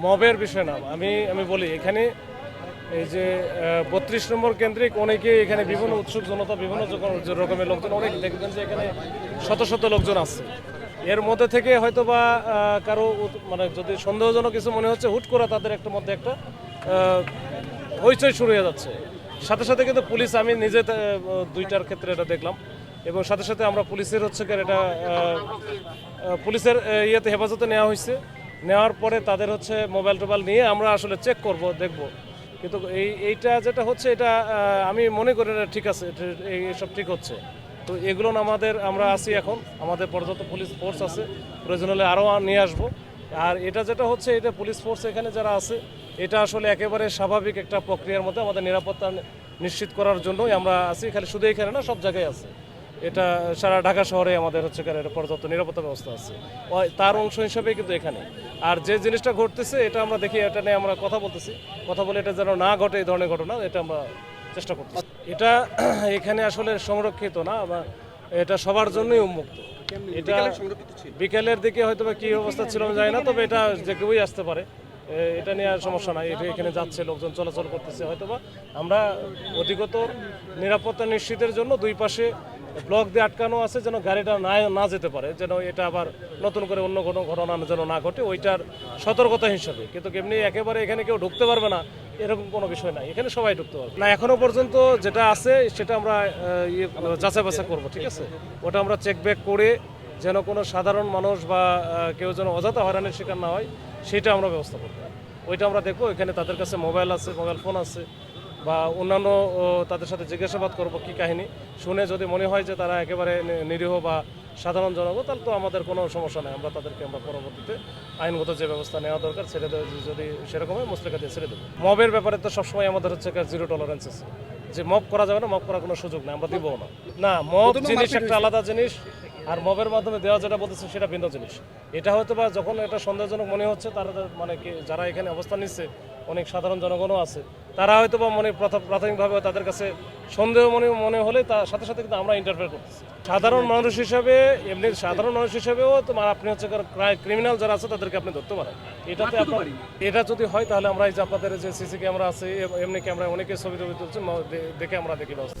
মবের বিষয় না। আমি আমি বলি এখানে এই যে ৩২ নম্বর কেন্দ্রিক অনেকে এখানে বিভিন্ন উৎসুক জনতা বিভিন্ন রকমের লোকজন অনেক দেখবেন যে এখানে শত শত লোকজন আছে। এর মধ্যে থেকে হয়তো বা কারো মানে যদি সন্দেহজনক কিছু মনে হচ্ছে হুট করে তাদের একটা মধ্যে একটা হইচই শুরু হয়ে যাচ্ছে। সাথে সাথে কিন্তু পুলিশ, আমি নিজে দুইটার ক্ষেত্রে এটা দেখলাম, এবং সাথে সাথে আমরা পুলিশের হচ্ছে এটা পুলিশের ইয়েতে হেফাজতে নেওয়া হয়েছে। নেওয়ার পরে তাদের হচ্ছে মোবাইল টোবাইল নিয়ে আমরা আসলে চেক করব, দেখব। কিন্তু এইটা যেটা হচ্ছে এটা আমি মনে করি না ঠিক আছে, এইসব ঠিক হচ্ছে। তো এগুলো আমরা আছি এখন, আমাদের পর্যাপ্ত পুলিশ ফোর্স আছে, প্রয়োজন হলে আরও নিয়ে আসবো। আর এটা যেটা হচ্ছে এটা পুলিশ ফোর্স এখানে যারা আছে এটা আসলে একেবারে স্বাভাবিক একটা প্রক্রিয়ার মধ্যে আমাদের নিরাপত্তা নিশ্চিত করার জন্যই আমরা আছি। খালি শুধু এখানে না, সব জায়গায় আছে। এটা সারা ঢাকা শহরে আমাদের হচ্ছে এটা পর্যাপ্ত নিরাপত্তা ব্যবস্থা আছে, তার অংশ হিসাবে কিন্তু এখানে। আর যে জিনিসটা ঘটতেছে এটা আমরা দেখি, এটা নিয়ে আমরা কথা বলতেছি, কথা বলে এটা যেন না ঘটে এই ধরনের ঘটনা, এটা আমরা চেষ্টা করতেছি। এটা এখানে আসলে সংরক্ষিত না, এটা সবার জন্যই উন্মুক্ত। এটা বিকেলের দিকে হয়তো বা কী অবস্থা ছিল আমি জানি না, তবে এটা যে কেউই আসতে পারে, এটা নিয়ে আর সমস্যা নাই। এটা এখানে যাচ্ছে, লোকজন চলাচল করতেছে। হয়তোবা আমরা অধিকত নিরাপত্তা নিশ্চিতের জন্য দুই পাশে ব্লক দিয়ে আটকানো আছে, যেন গাড়িটা না যেতে পারে, যেন এটা আবার নতুন করে অন্য কোনো ঘটনা যেন না ঘটে, ওইটার সতর্কতা হিসাবে। কিন্তু এমনি একেবারে এখানে কেউ ঢুকতে পারবে না এরকম কোনো বিষয় নাই, এখানে সবাই ঢুকতে পারবে না। এখনো পর্যন্ত যেটা আছে সেটা আমরা যাচাই বাছাই করবো, ঠিক আছে? ওটা আমরা চেক ব্যাক করে যেন কোনো সাধারণ মানুষ বা কেউ যেন অযথা হয়রানির শিকার না হয় সেটা আমরা ব্যবস্থা করবো। ওইটা আমরা দেখবো। এখানে তাদের কাছে মোবাইল আছে, মোবাইল ফোন আছে, বা অন্যান্য তাদের সাথে জিজ্ঞাসাবাদ করবো কী কাহিনী, শুনে যদি মনে হয় যে তারা একেবারে নিরীহ বা সাধারণ জনগণ, তাহলে তো আমাদের কোনো সমস্যা নেই। আমরা পরবর্তীতে আইনগত যে ব্যবস্থা নেওয়া দরকার ছেড়ে দেবে, যদি সেরকম হয় মুচলেকা দিয়ে ছেড়ে দেবো। মবের ব্যাপারে তো সবসময় আমাদের হচ্ছে জিরো টলারেন্স আছে, যে মব করা যাবে না, মব করার কোনো সুযোগ নেই, আমরা দিবও না। না, মব জিনিস একটা আলাদা জিনিস, আর মবের মাধ্যমে দেওয়া যেটা বলতেছে সেটা ভিন্ন জিনিস। এটা হয়তো বা যখন এটা সন্দেহজনক মনে হচ্ছে, তারা মানে কি যারা এখানে অবস্থান নিচ্ছে অনেক সাধারণ জনগণও আছে, তারা হয়তো বা প্রাথমিকভাবে তাদের কাছে সন্দেহ মনে হলে তার সাথে সাথে কিন্তু আমরা ইন্টারফেয়ার করতেছি। সাধারণ মানুষ হিসেবেও তোমার আপনি হচ্ছে ক্রিমিনাল যারা আছে তাদেরকে আপনি ধরতে পারেন। এটা যদি হয় তাহলে আমরা এই যে আপনাদের যে সিসি ক্যামেরা আছে, এমনি ক্যামেরা অনেকে ছবি তুলছে, দেখে আমরা দেখি ব্যবস্থা।